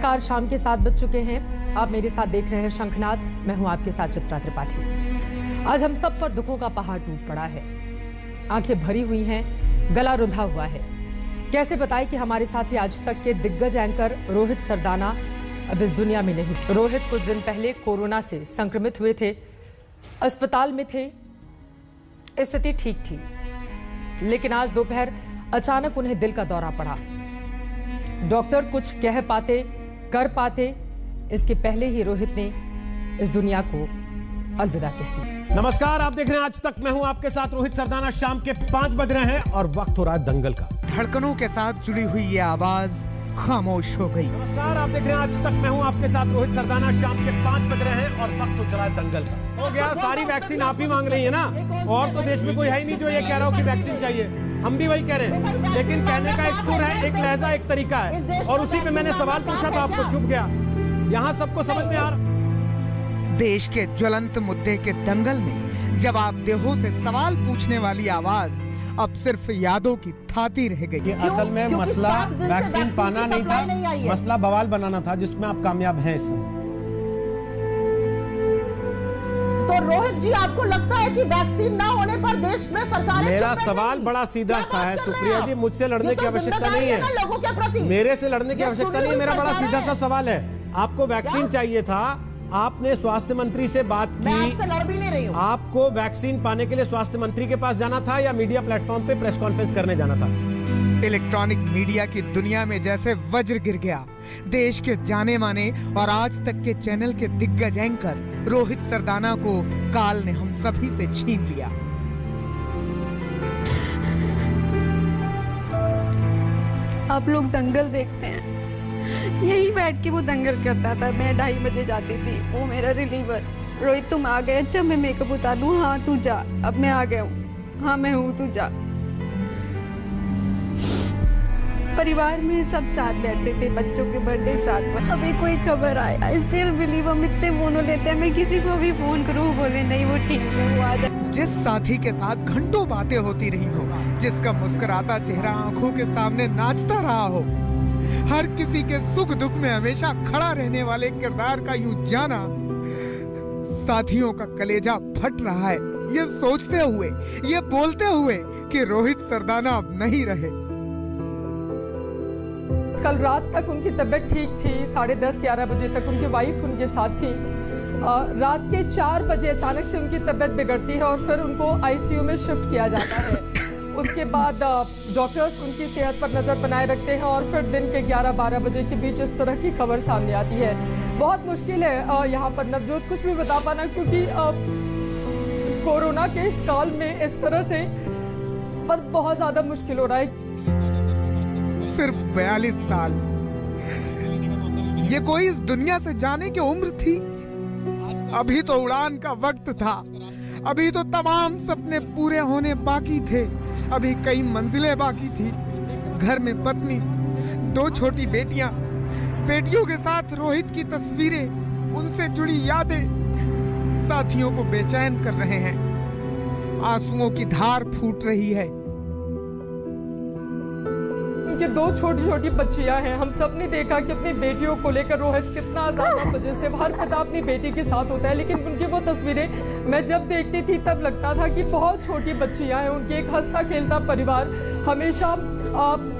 नमस्कार, शाम के 7 बज चुके हैं। आप मेरे साथ देख रहे हैं शंखनाद। मैं हूं आपके साथ चित्रा त्रिपाठी। आज हम सब पर दुखों का पहाड़ टूट पड़ा है। आंखें भरी हुई हैं, गला रुंधा हुआ है। कैसे बताएं कि हमारे साथ ही आज तक के दिग्गज एंकर रोहित सरदाना अब इस दुनिया में नहीं। रोहित कुछ दिन पहले कोरोना से संक्रमित हुए थे, अस्पताल में थे, स्थिति ठीक थी, लेकिन आज दोपहर अचानक उन्हें दिल का दौरा पड़ा। डॉक्टर कुछ कह पाते, कर पाते, इसके पहले ही रोहित ने इस दुनिया को अलविदा कह दी। नमस्कार, आप देख रहे हैं आज तक। मैं हूं आपके साथ रोहित सरदाना। शाम के 5 बज रहे हैं और वक्त हो रहा है दंगल का। धड़कनों के साथ जुड़ी हुई ये आवाज खामोश हो गई। नमस्कार, आप देख रहे हैं आज तक। मैं हूं आपके साथ रोहित सरदाना। शाम के 5 बज रहे हैं और वक्त हो चला है दंगल का। हो गया, सारी वैक्सीन आप ही मांग रही है ना, और तो देश में कोई है ही नहीं जो ये कह रहा हो कि वैक्सीन चाहिए। हम भी वही कह रहे हैं, लेकिन कहने का एक सुर है, एक लहजा, एक तरीका है, और उसी पे मैंने सवाल पूछा था, आपको चुप गया। यहाँ सबको समझ में आ रहा। देश के ज्वलंत मुद्दे के दंगल में जवाब देहो से सवाल पूछने वाली आवाज अब सिर्फ यादों की थाती रह गई। असल में मसला वैक्सीन पाना नहीं था, मसला बवाल बनाना था, जिसमें आप कामयाब हैं। तो रोहित जी, आपको लगता है कि वैक्सीन ना होने पर देश में सरकारें? मेरा सवाल बड़ा सीधा सा है सुप्रिया जी, मुझसे लड़ने की आवश्यकता नहीं है, लोगों के प्रति मेरे से लड़ने की आवश्यकता नहीं है। मेरा बड़ा सीधा सा सवाल है, आपको वैक्सीन चाहिए था, आपने स्वास्थ्य मंत्री से बात की, आपसे लड़ भी नहीं रही हूं। आपको वैक्सीन पाने के लिए स्वास्थ्य मंत्री के पास जाना था या मीडिया प्लेटफॉर्म पे प्रेस कॉन्फ्रेंस करने जाना था? इलेक्ट्रॉनिक मीडिया की दुनिया में जैसे वज्र गिर गया। देश के जाने माने और आज तक के चैनल के दिग्गज एंकर रोहित सरदाना को काल ने हम सभी से छीन लिया। आप लोग दंगल देखते हैं, यही बैठ के वो दंगल करता था। मैं 2:30 बजे जाती थी, वो मेरा रिलीवर। रोहित तुम आ गए? अच्छा मैं मेकअप उतार लूं? हाँ तू जा, अब मैं आ गया हूँ। हाँ मैं हूँ, तू जा। परिवार में सब साथ बैठते थे, बच्चों के बर्थडे साथ। अभी कोई खबर आए, आई स्टिल बिलीव। हम इतने फोन लेते हैं, मैं किसी को भी फोन करूँ बोले नहीं वो ठीक है, वो आ जाए। जिस साथी के साथ घंटों बातें होती रही हो, जिसका मुस्कुराता चेहरा आंखों के सामने नाचता रहा हो, हर किसी के सुख दुख में हमेशा खड़ा रहने वाले किरदार का यूं जाना, साथियों का कलेजा फट रहा है ये सोचते हुए, ये बोलते हुए कि रोहित सरदाना अब नहीं रहे। कल रात तक उनकी तबीयत ठीक थी, 10:30-11 बजे तक उनकी वाइफ उनके साथ थी। रात के 4 बजे अचानक से उनकी तबीयत बिगड़ती है और फिर उनको आईसीयू में शिफ्ट किया जाता है। उसके बाद डॉक्टर्स उनकी सेहत पर नज़र बनाए रखते हैं और फिर दिन के 11-12 बजे के बीच इस तरह की खबर सामने आती है। बहुत मुश्किल है यहाँ पर नवजोत कुछ भी बता पाना, क्योंकि कोरोना के इस काल में इस तरह से बहुत ज़्यादा मुश्किल हो रहा है। सिर्फ 42 साल, ये कोई इस दुनिया से जाने की उम्र थी? अभी तो उड़ान का वक्त था, अभी तो तमाम सपने पूरे होने बाकी थे, अभी कई मंजिलें बाकी थी। घर में पत्नी, 2 छोटी बेटियां, बेटियों के साथ रोहित की तस्वीरें, उनसे जुड़ी यादें साथियों को बेचैन कर रहे हैं। आंसुओं की धार फूट रही है। उनके 2 छोटी-छोटी बच्चियां हैं। हम सब ने देखा कि अपनी बेटियों को लेकर रोहित कितना ज्यादा पजेसिव, हर पिता अपनी बेटी के साथ होता है, लेकिन उनकी वो तस्वीरें मैं जब देखती थी तब लगता था कि बहुत छोटी बच्चियां हैं। उनकी एक हंसता खेलता परिवार। हमेशा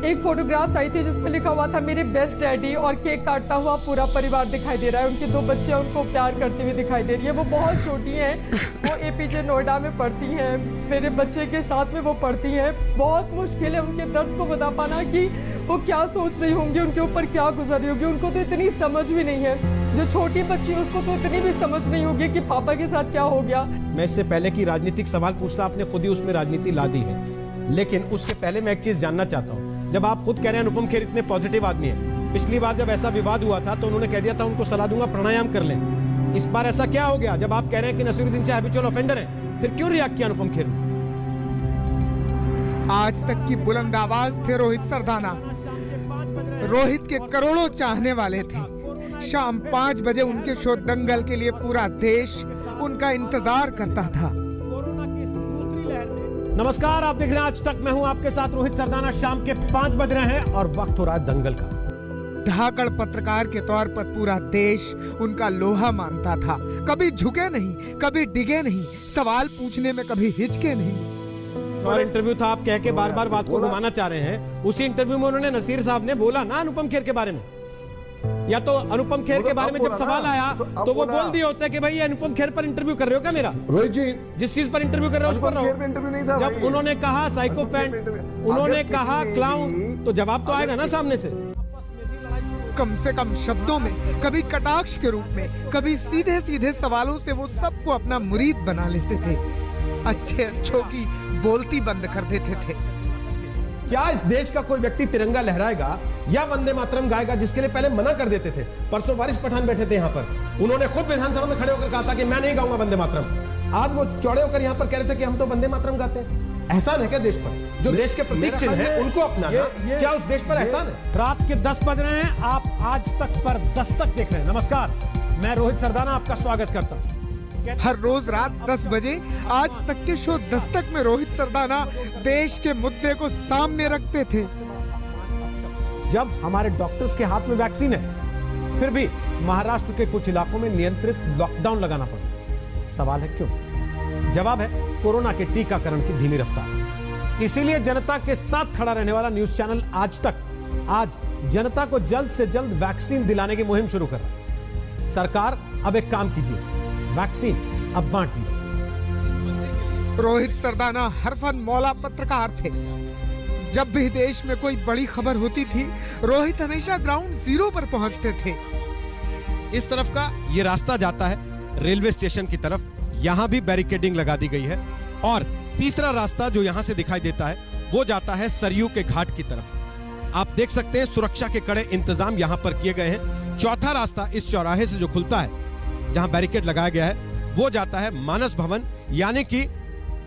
एक फोटोग्राफ्स आई थी जिसमें लिखा हुआ था मेरे बेस्ट डैडी, और केक काटता हुआ पूरा परिवार दिखाई दे रहा है। उनकी 2 बच्चियां उनको प्यार करती हुई दिखाई दे रही है। वो बहुत छोटी हैं, वो एपीजे नोएडा में पढ़ती हैं, मेरे बच्चे के साथ में वो पढ़ती हैं। बहुत मुश्किल है उनके दर्द को बता पाना कि वो क्या सोच रही होंगी, उनके ऊपर क्या गुजर रही होगी। उनको तो इतनी समझ भी नहीं है। जो छोटी बच्ची है उसको तो इतनी भी समझ नहीं होगी कि पापा के साथ क्या हो गया। मैं इससे पहले की राजनीतिक सवाल पूछता, आपने खुद ही उसमें राजनीति ला दी है, लेकिन उसके पहले मैं एक चीज जानना चाहता हूँ। जब आप खुद कह रहे हैं अनुपम खेर इतने पॉजिटिव आदमी है, पिछली बार जब ऐसा विवाद हुआ था तो उन्होंने कह दिया था उनको सलाह दूंगा प्राणायाम कर लें। इस बार ऐसा क्या हो गया जब आप कह रहे हैं कि नसीरुद्दीन शाह हैबिचुअल ऑफेंडर है, फिर क्यों रिएक्ट किया अनुपम खेर ने? आज तक की बुलंद आवाज थे रोहित सरदाना। रोहित के करोड़ों चाहने वाले थे। शाम 5 बजे उनके शो दंगल के लिए पूरा देश उनका इंतजार करता था। नमस्कार, आप देख रहे हैं आज तक। मैं हूं आपके साथ रोहित सरदाना। शाम के 5 बज रहे हैं और वक्त हो रहा है दंगल का। धाकड़ पत्रकार के तौर पर पूरा देश उनका लोहा मानता था। कभी झुके नहीं, कभी डिगे नहीं, सवाल पूछने में कभी हिचके नहीं। और इंटरव्यू था, आप कह के बार बार बात को घुमाना चाह रहे हैं। उसी इंटरव्यू में उन्होंने, नसीर साहब ने बोला ना अनुपम खेर के बारे में, या तो अनुपम खेर के बारे में जब सवाल आया तो वो बोल दिए होते कि भाई ये अनुपम खेर पर इंटरव्यू कर रहे हो क्या मेरा? रोहित जी, जिस चीज पर इंटरव्यू कर रहे हो उस पर रहो। जब उन्होंने कहा साइकोपैथ, उन्होंने कहा क्लाउन, तो जवाब तो आएगा ना सामने से। कम से कम शब्दों में, कभी कटाक्ष के रूप में, कभी सीधे सीधे सवालों से वो सबको अपना मुरीद बना लेते थे। अच्छे अच्छों की बोलती बंद कर देते थे। क्या इस देश का कोई व्यक्ति तिरंगा लहराएगा या वंदे मातरम गाएगा, जिसके लिए पहले मना कर देते थे? परसों वारिस पठान बैठे थे यहाँ पर, उन्होंने खुद विधानसभा में खड़े होकर कहा था कि मैं नहीं गाऊंगा वंदे मातरम। आज वो चौड़े होकर यहाँ पर कह रहे थे कि हम तो वंदे मातरम गाते हैं। एहसान है क्या देश पर? जो देश के प्रतीक चिन्ह है उनको अपनाना, क्या उस देश पर एहसान है? रात के 10 बज रहे हैं, आप आज तक पर दस्तक देख रहे हैं। नमस्कार, मैं रोहित सरदाना आपका स्वागत करता हूँ। हर रोज रात 10 बजे आज तक के शो दस्तक में रोहित सरदाना देश के मुद्दे को सामने रखते थे। जब हमारे डॉक्टर्स के हाथ में वैक्सीन है, फिर भी महाराष्ट्र के कुछ इलाकों में नियंत्रित लॉकडाउन लगाना पड़ा। सवाल है क्यों? जवाब है कोरोना के टीकाकरण की धीमी रफ्तार। इसीलिए जनता के साथ खड़ा रहने वाला न्यूज चैनल आज तक आज जनता को जल्द से जल्द वैक्सीन दिलाने की मुहिम शुरू कर रहा है। सरकार अब एक काम कीजिए, वैक्सीन अब बांट दीजिए। रोहित सरदाना हरफन मौला पत्रकार थे। जब भी देश में कोई बड़ी खबर होती थी, रोहित हमेशा ग्राउंड जीरो पर पहुंचते थे। इस तरफ का ये रास्ता जाता है रेलवे स्टेशन की तरफ, यहां भी बैरिकेडिंग लगा दी गई है। और तीसरा रास्ता जो यहां से दिखाई देता है वो जाता है सरयू के घाट की तरफ। आप देख सकते हैं सुरक्षा के कड़े इंतजाम यहां पर किए गए हैं। चौथा रास्ता इस चौराहे से जो खुलता है, जहां बैरिकेड लगाया गया है, वो जाता है मानस भवन यानी कि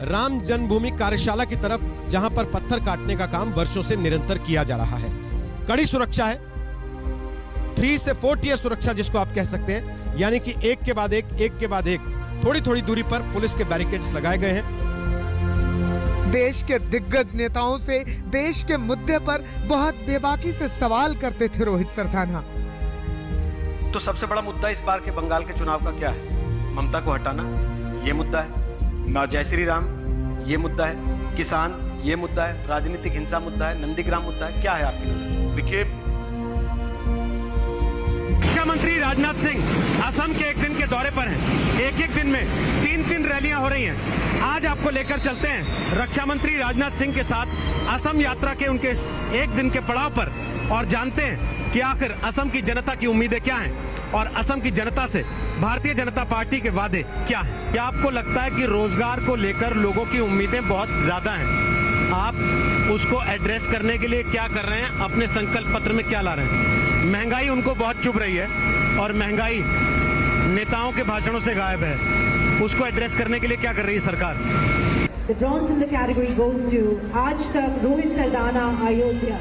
राम जन्मभूमि कार्यशाला की तरफ, जहां पर पत्थर काटने का काम वर्षों से निरंतर किया जा रहा है। कड़ी सुरक्षा है, 3 से 4 टियर सुरक्षा जिसको आप कह सकते हैं, यानी कि एक के बाद एक थोड़ी थोड़ी दूरी पर पुलिस के बैरिकेड्स लगाए गए हैं। देश के दिग्गज नेताओं से देश के मुद्दे पर बहुत बेबाकी से सवाल करते थे रोहित सरदाना। तो सबसे बड़ा मुद्दा इस बार के बंगाल के चुनाव का क्या है? ममता को हटाना, ये मुद्दा है। ना जय श्री राम, ये मुद्दा है। किसान, ये मुद्दा है। राजनीतिक हिंसा मुद्दा है। नंदीग्राम मुद्दा है। क्या है आपकी नजर? देखिए, रक्षा मंत्री राजनाथ सिंह असम के एक दिन के दौरे पर हैं। एक दिन में 3 रैलियां हो रही हैं। आज आपको लेकर चलते हैं रक्षा मंत्री राजनाथ सिंह के साथ असम यात्रा के उनके एक दिन के पड़ाव पर, और जानते हैं कि आखिर असम की जनता की उम्मीदें क्या हैं और असम की जनता से भारतीय जनता पार्टी के वादे क्या हैं। क्या आपको लगता है कि रोजगार को लेकर लोगों की उम्मीदें बहुत ज्यादा हैं? आप उसको एड्रेस करने के लिए क्या कर रहे हैं? अपने संकल्प पत्र में क्या ला रहे हैं? महंगाई उनको बहुत चुभ रही है और महंगाई नेताओं के भाषणों से गायब है। उसको एड्रेस करने के लिए क्या कर रही है सरकार? The bronze in the category goes to आज तक रोहित सरदाना अयोध्या।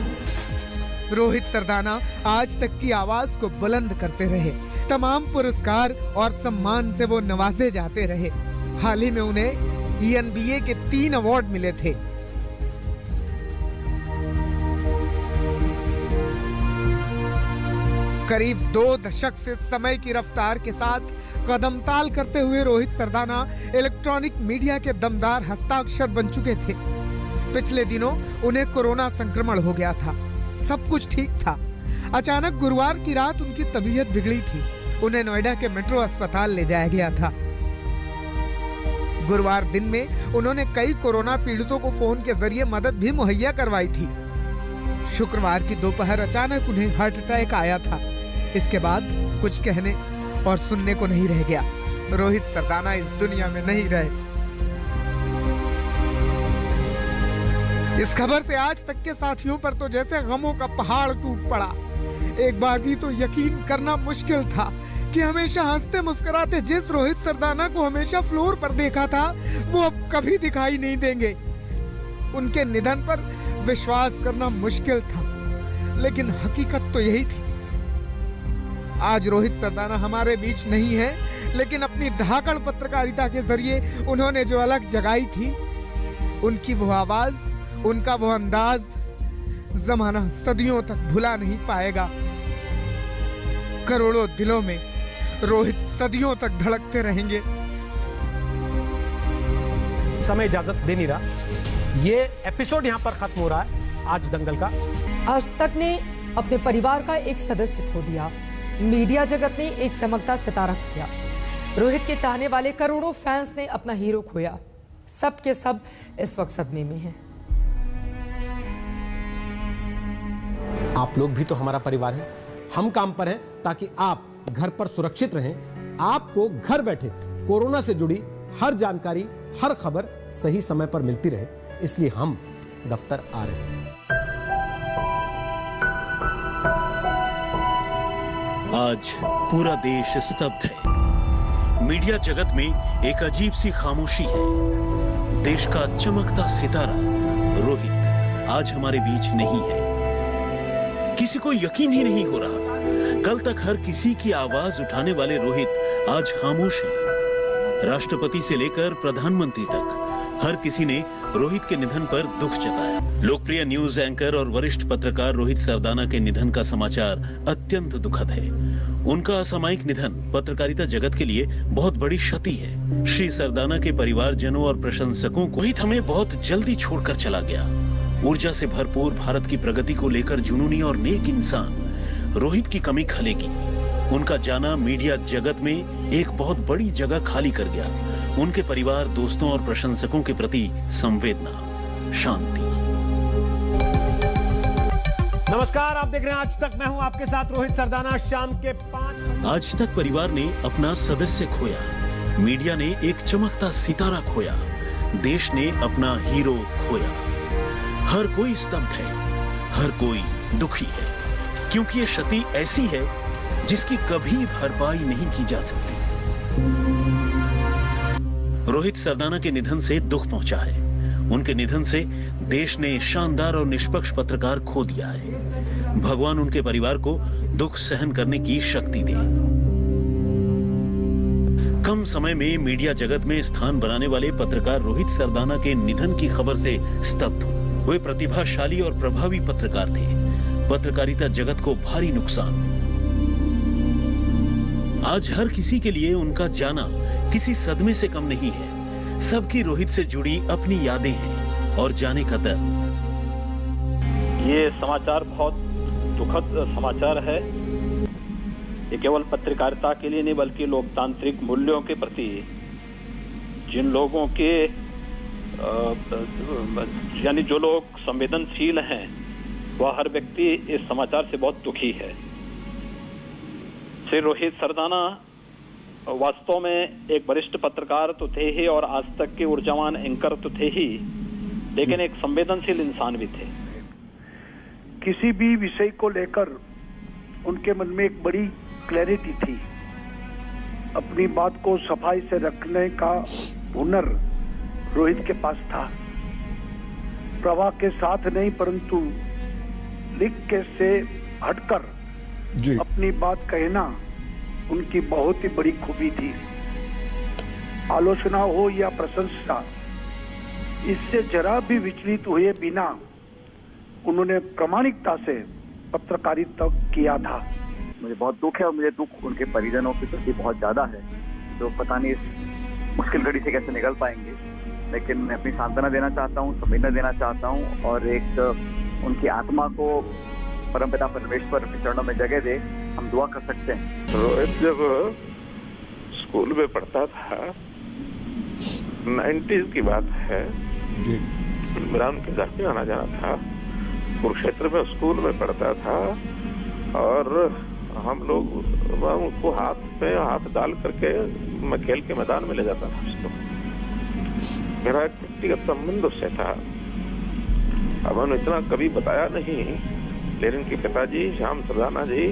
रोहित सरदाना आज तक की आवाज को बुलंद करते रहे। तमाम पुरस्कार और सम्मान से वो नवाजे जाते रहे। हाल ही में उन्हें ENBA के 3 अवार्ड मिले थे। करीब 2 दशक से समय की रफ्तार के साथ कदम ताल करते हुए रोहित सरदाना इलेक्ट्रॉनिक मीडिया के दमदार हस्ताक्षर बन चुके थे। पिछले दिनों उन्हें कोरोना संक्रमण हो गया था। सब कुछ ठीक था। अचानक गुरुवार की रात उनकी तबीयत बिगड़ी थी। उन्हें नोएडा के मेट्रो अस्पताल ले जाया गया था। गुरुवार दिन में उन्होंने कई कोरोना पीड़ितों को फोन के जरिए मदद भी मुहैया करवाई थी। शुक्रवार की दोपहर अचानक उन्हें हार्ट अटैक आया था। इसके बाद कुछ कहने और सुनने को नहीं रह गया। रोहित सरदाना इस दुनिया में नहीं रहे। इस खबर से आज तक के साथियों पर तो जैसे गमों का पहाड़ टूट पड़ा। एक बार भी तो यकीन करना मुश्किल था कि हमेशा हंसते मुस्कुराते जिस रोहित सरदाना को हमेशा फ्लोर पर देखा था, वो अब कभी दिखाई नहीं देंगे। उनके निधन पर विश्वास करना मुश्किल था, लेकिन हकीकत तो यही थी। आज रोहित सरदाना हमारे बीच नहीं है, लेकिन अपनी धाकड़ पत्रकारिता के जरिए उन्होंने जो अलग जगाई थी, उनकी वो आवाज, उनका वो अंदाज जमाना सदियों तक भुला नहीं पाएगा। करोड़ों दिलों में रोहित सदियों तक धड़कते रहेंगे। समय इजाजत दे नहीं रहा। ये एपिसोड यहां पर खत्म हो रहा है आज दंगल का। आज तक ने अपने परिवार का एक सदस्य खो दिया, मीडिया जगत ने एक चमकता सितारा खोया, रोहित के चाहने वाले करोड़ों फैंस ने अपना हीरो खोया। सब के सब इस वक्त सदमे में हैं। आप लोग भी तो हमारा परिवार है। हम काम पर हैं ताकि आप घर पर सुरक्षित रहें। आपको घर बैठे कोरोना से जुड़ी हर जानकारी, हर खबर सही समय पर मिलती रहे, इसलिए हम दफ्तर आ रहे हैं। आज पूरा देश स्तब्ध है। मीडिया जगत में एक अजीब सी खामोशी है। देश का चमकता सितारा रोहित आज हमारे बीच नहीं है। किसी को यकीन ही नहीं हो रहा, कल तक हर किसी की आवाज उठाने वाले रोहित आज खामोश है। राष्ट्रपति से लेकर प्रधानमंत्री तक हर किसी ने रोहित के निधन पर दुख जताया। लोकप्रिय न्यूज एंकर और वरिष्ठ पत्रकार रोहित सरदाना के निधन का समाचार अत्यंत दुखद है। उनका असामयिक निधन पत्रकारिता जगत के लिए बहुत बड़ी क्षति है। श्री सरदाना के परिवारजनों और प्रशंसकों को रोहित हमें बहुत जल्दी छोड़कर चला गया। ऊर्जा से भरपूर भारत की प्रगति को लेकर जुनूनी और नेक इंसान रोहित की कमी खलेगी। उनका जाना मीडिया जगत में एक बहुत बड़ी जगह खाली कर गया। उनके परिवार, दोस्तों और प्रशंसकों के प्रति संवेदना, शांति। नमस्कार, आप देख रहे हैं आज तक। मैं हूं आपके साथ रोहित सरदाना। शाम के 5 आज तक परिवार ने अपना सदस्य खोया, मीडिया ने एक चमकता सितारा खोया, देश ने अपना हीरो खोया। हर कोई स्तब्ध है, हर कोई दुखी है, क्योंकि ये क्षति ऐसी है जिसकी कभी भरपाई नहीं की जा सकती। रोहित सरदाना के निधन से दुख पहुंचा है। उनके निधन से देश ने शानदार और निष्पक्ष पत्रकार खो दिया है। भगवान उनके परिवार को दुख सहन करने की शक्ति दे। कम समय में मीडिया जगत में स्थान बनाने वाले पत्रकार रोहित सरदाना के निधन की खबर से स्तब्ध हुए। वे प्रतिभाशाली और प्रभावी पत्रकार थे। पत्रकारिता जगत को भारी नुकसान। आज हर किसी के लिए उनका जाना किसी सदमे से कम नहीं है। सबकी रोहित से जुड़ी अपनी यादें हैं और जाने का दर्द। ये समाचार बहुत दुखद समाचार है। ये केवल पत्रकारिता के लिए नहीं बल्कि लोकतांत्रिक मूल्यों के प्रति जिन लोगों के यानी जो लोग संवेदनशील हैं, वह हर व्यक्ति इस समाचार से बहुत दुखी है। श्री रोहित सरदाना वास्तव में एक वरिष्ठ पत्रकार तो थे ही और आज तक के ऊर्जावान एंकर तो थे ही, लेकिन एक संवेदनशील इंसान भी थे। किसी भी विषय को लेकर उनके मन में एक बड़ी क्लैरिटी थी। अपनी बात को सफाई से रखने का हुनर रोहित के पास था। प्रवाह के साथ नहीं परंतु लिख के से हटकर अपनी बात कहना उनकी बहुत ही बड़ी खूबी थी। आलोचना हो या प्रशंसा, इससे जरा भी विचलित हुए बिना उन्होंने प्रामाणिकता से पत्रकारिता किया था। मुझे बहुत दुख है और मुझे दुख उनके परिजनों के प्रति बहुत ज्यादा है, जो पता नहीं इस मुश्किल घड़ी से कैसे निकल पाएंगे। लेकिन मैं अपनी सांत्वना देना चाहता हूँ, संवेदना देना चाहता हूँ और एक उनकी आत्मा को परमपिता परमेश्वर के चरणों में जगह दे। हम दुआ कर सकते हैं। रोहित जब स्कूल में पढ़ता था, 90s की बात है जी, मेरा उनके घर पे आना जाना था। कुरुक्षेत्र में स्कूल में पढ़ता था और हम लोग उसको हाथ पे हाथ डाल करके मैं खेल के मैदान में ले जाता था उसको। मेरा एक व्यक्तिगत संबंध उससे था। अब उन्होंने इतना कभी बताया नहीं, लेकिन उनके पिताजी श्याम सरदाना जी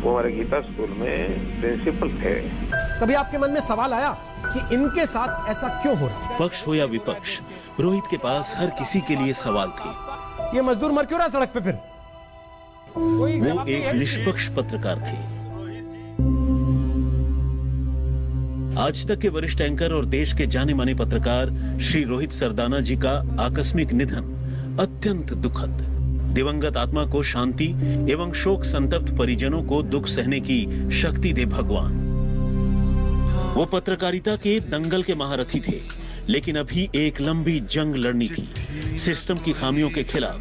वो हमारे गीता स्कूल में प्रिंसिपल थे। कभी आपके मन में सवाल आया कि इनके साथ ऐसा क्यों हो रहा है? पक्ष हो या विपक्ष, रोहित के पास हर किसी के लिए सवाल थे। ये मजदूर मर क्यों रहा सड़क पे फिर? वो एक निष्पक्ष पत्रकार थे। आज तक के वरिष्ठ एंकर और देश के जाने माने पत्रकार श्री रोहित सरदाना जी का आकस्मिक निधन अत्यंत दुखद। दिवंगत आत्मा को शांति एवं शोक संतप्त परिजनों को दुख सहने की शक्ति दे भगवान। वो पत्रकारिता के दंगल के महारथी थे, लेकिन अभी एक लंबी जंग लड़नी थी सिस्टम की खामियों के खिलाफ,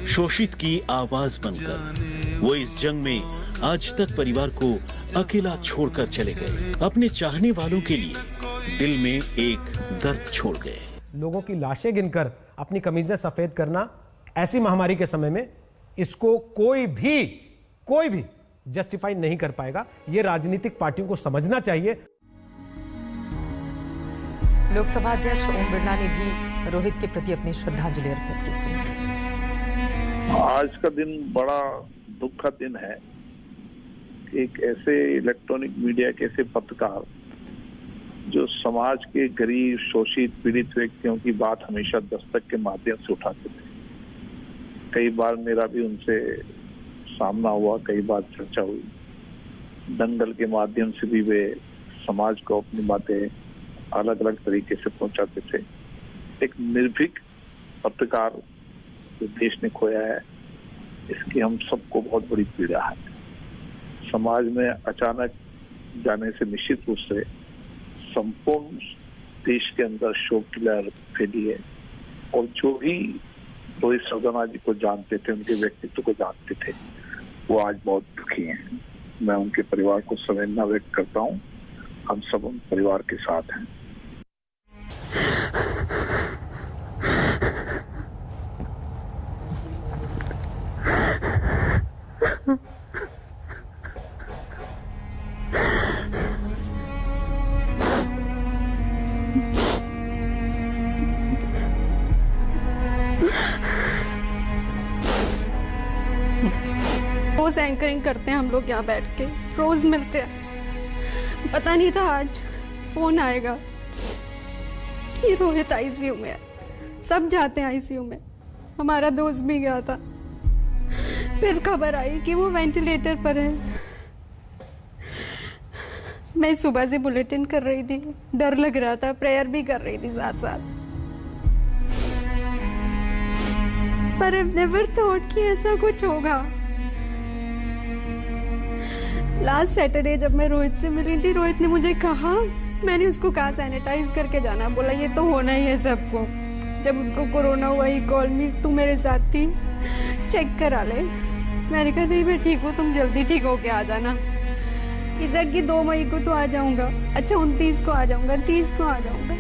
शोषित की आवाज बनकर। वो इस जंग में आज तक परिवार को अकेला छोड़कर चले गए, अपने चाहने वालों के लिए दिल में एक दर्द छोड़ गए। लोगों की लाशें गिनकर अपनी कमीजें सफेद करना ऐसी महामारी के समय में, इसको कोई भी जस्टिफाई नहीं कर पाएगा। ये राजनीतिक पार्टियों को समझना चाहिए। लोकसभा अध्यक्ष ओम बिरला ने भी रोहित के प्रति अपनी श्रद्धांजलि अर्पित की। आज का दिन बड़ा दुख का दिन है। एक ऐसे इलेक्ट्रॉनिक मीडिया के ऐसे पत्रकार जो समाज के गरीब, शोषित, पीड़ित व्यक्तियों की बात हमेशा दस्तक के माध्यम से उठाते थे। कई बार मेरा भी उनसे सामना हुआ, कई बार चर्चा हुई। दंगल के माध्यम से भी वे समाज को अपनी बातें अलग अलग तरीके से पहुंचाते थे। एक निर्भीक पत्रकार जो देश ने खोया है, इसकी हम सबको बहुत बड़ी पीड़ा है। समाज में अचानक जाने से निश्चित रूप से संपूर्ण देश के अंदर शोक की लहर फैली है। और जो भी रोहित सरदाना जी को जानते थे, उनके व्यक्तित्व को जानते थे, वो आज बहुत दुखी हैं। मैं उनके परिवार को संवेदना व्यक्त करता हूँ। हम सब उन परिवार के साथ हैं। रोज एंकरिंग करते हैं हम लोग यहाँ बैठ के, रोज मिलते हैं। पता नहीं था आज फोन आएगा कि रोहित आईसीयू में है। सब जाते हैं आईसीयू में, हमारा दोस्त भी गया था। फिर खबर आई कि वो वेंटिलेटर पर है। मैं सुबह से बुलेटिन कर रही थी, डर लग रहा था, प्रेयर भी कर रही थी साथ साथ। पर आई नेवर थॉट कि ऐसा कुछ होगा। लास्ट सैटरडे जब मैं रोहित से मिली थी, रोहित ने मुझे कहा, मैंने उसको कहा सैनिटाइज करके जाना, बोला ये तो होना ही है सबको। जब उसको कोरोना हुआ ही कॉल मी, तू मेरे साथ थी, चेक करा ले। मैंने कहा नहीं मैं ठीक हूँ, तुम जल्दी ठीक होके आ जाना। इस सेट की 2 मई को तो आ जाऊंगा, अच्छा 29 को आ जाऊंगा, 30 को आ जाऊंगा।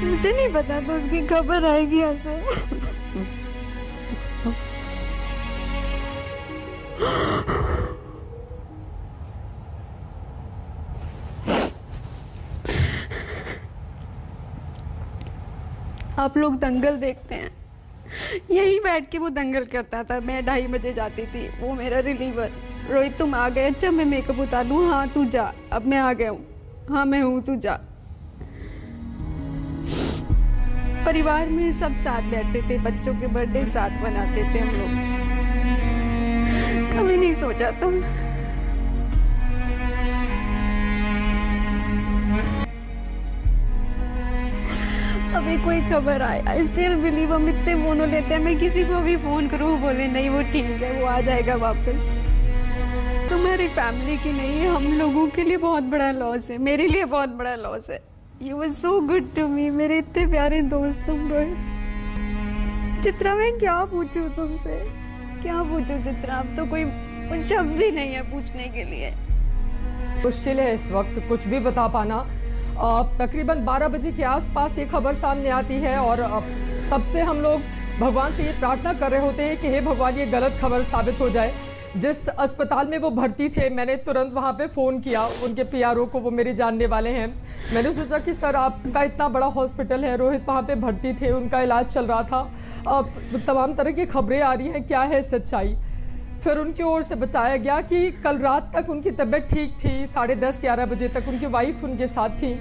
मुझे नहीं पता था उसकी खबर आएगी ऐसे। आप लोग दंगल देखते हैं, यही बैठ के वो दंगल करता था। मैं 2:30 बजे जाती थी, वो मेरा रिलीवर। रोहित तुम आ गए, अच्छा मैं मेकअप उतार लूँ, हाँ तू जा, अब मैं आ गया हूँ, हाँ मैं हूँ तू जा। परिवार में सब साथ बैठते थे, बच्चों के बर्थडे साथ मनाते थे हम लोग। कभी नहीं सोचा था अभी कोई खबर आए। I still believe. हम इतने फोन लेते हैं, मैं किसी को भी फोन करूँ बोले नहीं वो ठीक है, वो आ जाएगा वापस। तुम्हारी फैमिली की नहीं है, हम लोगों के लिए बहुत बड़ा लॉस है, मेरे लिए बहुत बड़ा लॉस है। You were so good to me, मेरे इतने प्यारे दोस्त तुम रोहित। चित्रा मैं क्या पूछूं तुमसे, क्या पूछूं चित्रा, अब तो कोई शब्द ही नहीं है पूछने के लिए। मुश्किल है इस वक्त कुछ भी बता पाना। तकरीबन 12 बजे के आसपास ये खबर सामने आती है और तब से हम लोग भगवान से ये प्रार्थना कर रहे होते हैं कि हे भगवान ये गलत खबर साबित हो जाए। जिस अस्पताल में वो भर्ती थे, मैंने तुरंत वहाँ पे फ़ोन किया उनके पीआरओ को, वो मेरे जानने वाले हैं। मैंने सोचा कि सर आपका इतना बड़ा हॉस्पिटल है, रोहित वहाँ पे भर्ती थे, उनका इलाज चल रहा था, अब तमाम तरह की खबरें आ रही हैं, क्या है सच्चाई। फिर उनकी ओर से बताया गया कि कल रात तक उनकी तबीयत ठीक थी, 10:30-11 बजे तक उनकी वाइफ उनके साथ थी।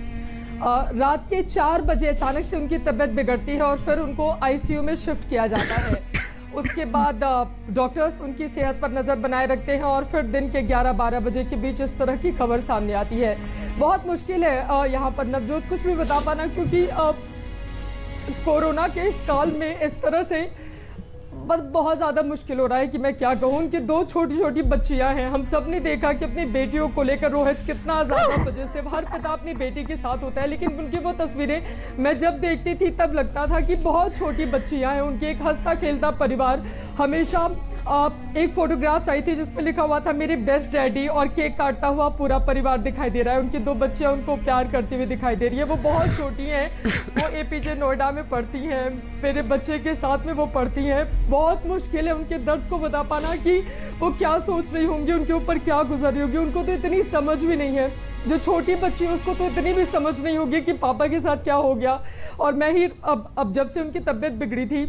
रात के 4 बजे अचानक से उनकी तबीयत बिगड़ती है और फिर उनको आईसीयू में शिफ्ट किया जाता है। उसके बाद डॉक्टर्स उनकी सेहत पर नज़र बनाए रखते हैं और फिर दिन के 11-12 बजे के बीच इस तरह की खबर सामने आती है। बहुत मुश्किल है यहाँ पर नवजोत कुछ भी बता पाना, क्योंकि कोरोना के इस काल में इस तरह से बहुत ज़्यादा मुश्किल हो रहा है कि मैं क्या कहूँ। उनकी 2 छोटी छोटी बच्चियां हैं। हम सब ने देखा कि अपनी बेटियों को लेकर रोहित कितना ज़्यादा वजह से हर पिता अपनी बेटी के साथ होता है, लेकिन उनकी वो तस्वीरें मैं जब देखती थी तब लगता था कि बहुत छोटी बच्चियां हैं। उनके एक हंसता खेलता परिवार। हमेशा एक फोटोग्राफ्स आई थी जिसमें लिखा हुआ था मेरे बेस्ट डैडी, और केक काटता हुआ पूरा परिवार दिखाई दे रहा है। उनकी 2 बच्चियां उनको प्यार करती हुई दिखाई दे रही है। वो बहुत छोटी हैं, वो APJ नोएडा में पढ़ती हैं, मेरे बच्चे के साथ में वो पढ़ती हैं। बहुत मुश्किल है उनके दर्द को बता पाना कि वो क्या सोच रही होंगी, उनके ऊपर क्या गुजर रही होगी। उनको तो इतनी समझ भी नहीं है। जो छोटी बच्ची है उसको तो इतनी भी समझ नहीं होगी कि पापा के साथ क्या हो गया। और मैं ही अब जब से उनकी तबीयत बिगड़ी थी,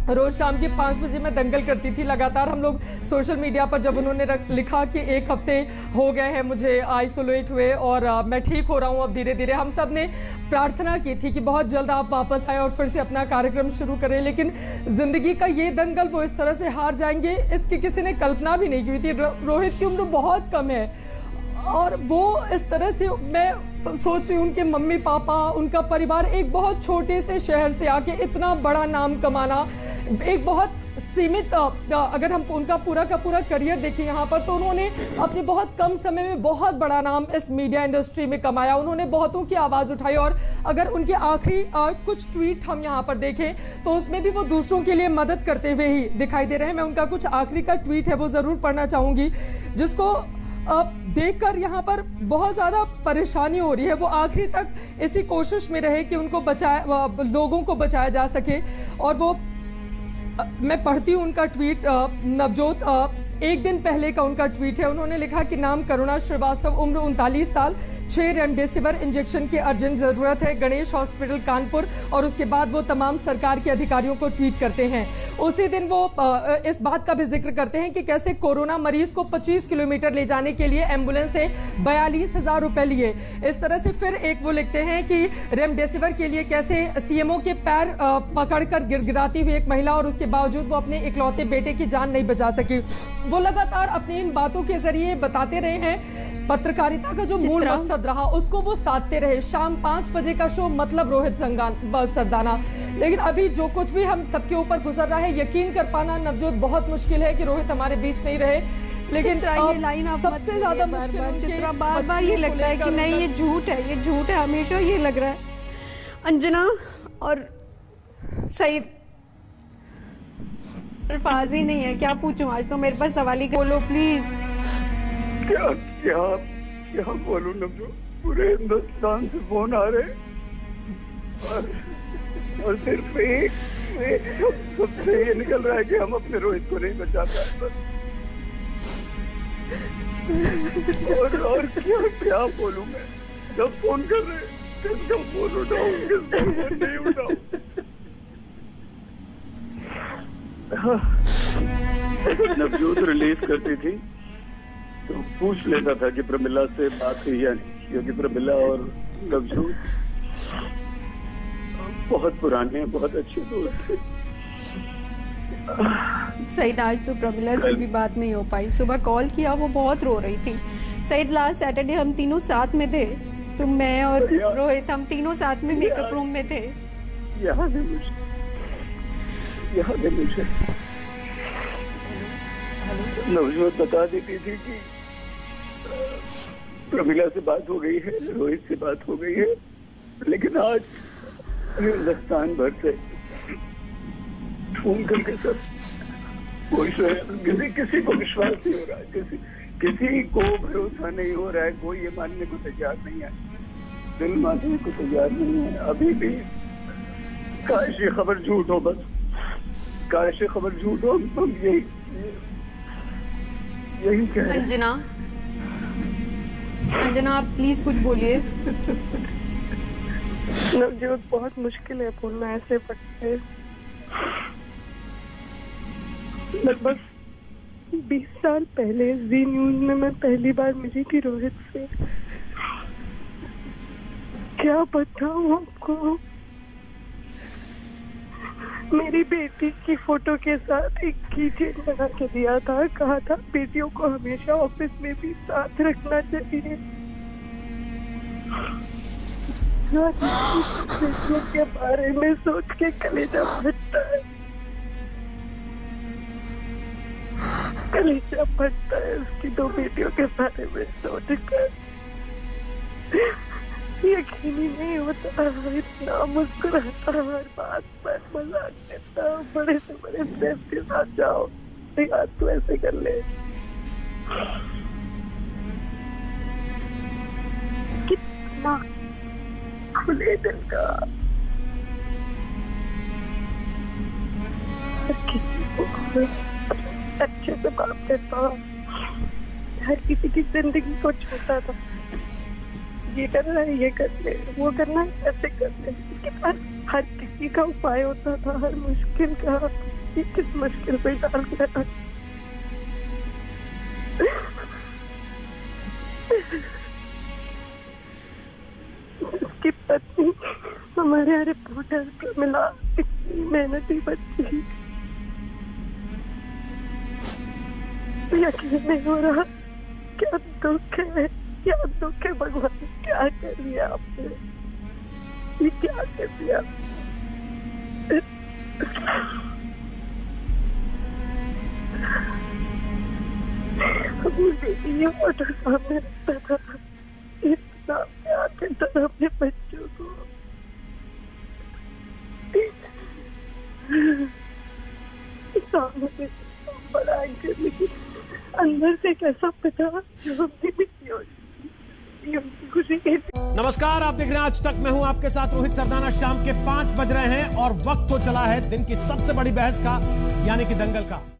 रोज शाम के 5 बजे मैं दंगल करती थी लगातार। हम लोग सोशल मीडिया पर जब उन्होंने लिखा कि 1 हफ्ते हो गए हैं मुझे आइसोलेट हुए और मैं ठीक हो रहा हूँ अब धीरे धीरे, हम सब ने प्रार्थना की थी कि बहुत जल्द आप वापस आए और फिर से अपना कार्यक्रम शुरू करें। लेकिन जिंदगी का ये दंगल वो इस तरह से हार जाएंगे, इसकी किसी ने कल्पना भी नहीं की थी। रोहित की उम्र बहुत कम है और वो इस तरह से, मैं सोच रही हूँ उनके मम्मी पापा, उनका परिवार एक बहुत छोटे से शहर से आके इतना बड़ा नाम कमाना, एक बहुत सीमित, अगर हम उनका पूरा का पूरा करियर देखें यहाँ पर तो उन्होंने अपने बहुत कम समय में बहुत बड़ा नाम इस मीडिया इंडस्ट्री में कमाया। उन्होंने बहुतों की आवाज़ उठाई और अगर उनके आखिरी कुछ ट्वीट हम यहाँ पर देखें तो उसमें भी वो दूसरों के लिए मदद करते हुए ही दिखाई दे रहे हैं। मैं उनका कुछ आखिरी का ट्वीट है वो ज़रूर पढ़ना चाहूँगी, जिसको देखकर यहाँ पर बहुत ज़्यादा परेशानी हो रही है। वो आखिरी तक इसी कोशिश में रहे कि उनको लोगों को बचाया जा सके। और वो मैं पढ़ती हूँ उनका ट्वीट, नवजोत 1 दिन पहले का उनका ट्वीट है। उन्होंने लिखा कि नाम करुणा श्रीवास्तव, उम्र 39 साल, 6 रेमडेसिविर इंजेक्शन की अर्जेंट ज़रूरत है, गणेश हॉस्पिटल कानपुर। और उसके बाद वो तमाम सरकार के अधिकारियों को ट्वीट करते हैं। उसी दिन वो इस बात का भी जिक्र करते हैं कि कैसे कोरोना मरीज को 25 किलोमीटर ले जाने के लिए एम्बुलेंस ने 42,000 रुपए लिए। इस तरह से फिर एक वो लिखते हैं कि रेमडेसिविर के लिए कैसे CMO के पैर पकड़कर गिड़गिड़ाती हुई एक महिला, और उसके बावजूद वो अपने इकलौते बेटे की जान नहीं बचा सकी। वो लगातार अपनी इन बातों के जरिए बताते रहे हैं पत्रकारिता का जो मूल मकसद रहा उसको वो साधते रहे। शाम 5 बजे का शो मतलब रोहित सरदाना। लेकिन अभी जो कुछ भी हम सबके ऊपर गुजर रहा है, यकीन कर पाना नवजोत बहुत मुश्किल है कि रोहित हमारे बीच नहीं रहे। लेकिन ये लाइन आप सबसे ज्यादा मुश्किल बार ये लगता है कि नहीं ये झूठ है, ये झूठ है, हमेशा ये लग रहा है। अंजना और सईद, अल्फाज ही नहीं है, क्या पूछूं? आज तो मेरे पास सवाल ही, बोलो प्लीज। क्या बोलूं नवजोत, पूरे हिंदुस्तान से फोन आ रहे और सिर्फ एक सबसे ये निकल रहा है कि हम अपने रोहित को नहीं बचा पाए। और क्या बोलूं मैं, जब फोन कर रहे किसका फोन उठाऊं, किसका फोन नहीं उठाऊं। नवजोत रिलीज करती थी तो पूछ लेता था कि प्रमिला से बात हुई या नहीं, क्योंकि प्रमिला और नवजोत बहुत पुराने, बहुत अच्छे दोस्त थे। सईद, आज तो प्रमिला से भी बात नहीं हो पाई। सुबह कॉल किया, वो बहुत रो रही थी। सईद, लास्ट सैटरडे हम तीनों साथ में थे, तो मैं और रोहित हम तीनों साथ में मेकअप रूम में थे। याद है मुझे। नवजोत बता देती थी कि प्रमिला से बात हो गई है, रोहित से बात हो गई है, लेकिन आज हिंदुस्तान भर से फोन करके सब किसी को विश्वास नहीं हो रहा है, किसी को भरोसा नहीं हो रहा है, कोई ये मानने को तैयार नहीं है, दिल मानने को तैयार नहीं है अभी भी। काश ये खबर झूठ हो, बस काश ये खबर झूठ हो। हम यही कहें। अंजना आप प्लीज कुछ बोलिए। नवजोत, बहुत मुश्किल है बोलना ऐसे वक्त पे। लगभग 20 साल पहले जी न्यूज में मैं पहली बार मिली थी रोहित से। क्या बताऊं आपको, मेरी बेटी की फोटो के साथ एक कीचेन बना के दिया था, कहा था बेटियों को हमेशा ऑफिस में भी साथ रखना चाहिए। बेटियों के बारे में सोच के कलेजा फटता है। कलेजा फटता है उसकी 2 बेटियों के बारे में सोचकर। यकीन ही नहीं होता, इतना मुस्कुराता, हर बात पर मजाक करता, बड़े से बड़े प्रेम के साथ जाओ, यार तू ऐसे कर ले। कितना खुले दिल का, किसी को अच्छे से बात करता, हर किसी की जिंदगी को छूता था। ये करना है, ये कर ले, वो करना है, ऐसे कर ले। हर किसी का उपाय होता था, हर मुश्किल का। ये किस मुश्किल पे डाल दिया। उसकी पत्नी हमारे यहाँ रिपोर्टर पे मिला, इतनी मेहनती बच्ची, यकीन नहीं हो रहा। क्या दुख है, क्या दुख है भगवान, क्या कर दिया आपने, ये क्या कर दिया। अपनी बेटी ये फोटो सामने रखता था, इतना प्यार करता था अपने बच्चों को। सामने से बड़ा कर, लेकिन अंदर से कैसा पिता जो अपनी बेटी होती। नमस्कार, आप देख रहे हैं आज तक। मैं हूं आपके साथ रोहित सरदाना। शाम के 5 बज रहे हैं और वक्त हो चला है दिन की सबसे बड़ी बहस का, यानी कि दंगल का।